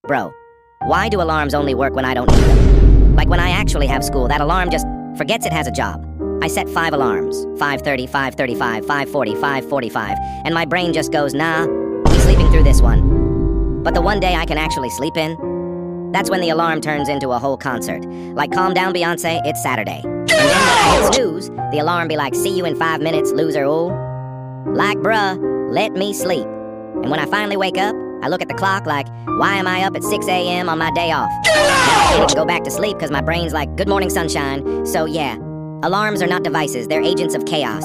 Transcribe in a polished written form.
Bro, why do alarms only work when I don't need them? Like when I actually have school, that alarm just forgets it has a job. I set 5 alarms, 5:30, 5:35, 5:40, 5:45, and my brain just goes, nah, be sleeping through this one. But the one day I can actually sleep in, that's when the alarm turns into a whole concert. Like, calm down, Beyonce, it's Saturday. And then when I hit snooze, the alarm be like, see you in 5 minutes, loser, ooh. Like, bruh, let me sleep. And when I finally wake up, I look at the clock like, why am I up at 6 a.m. on my day off? Now I can't even go back to sleep because my brain's like, good morning, sunshine. So yeah, alarms are not devices, they're agents of chaos.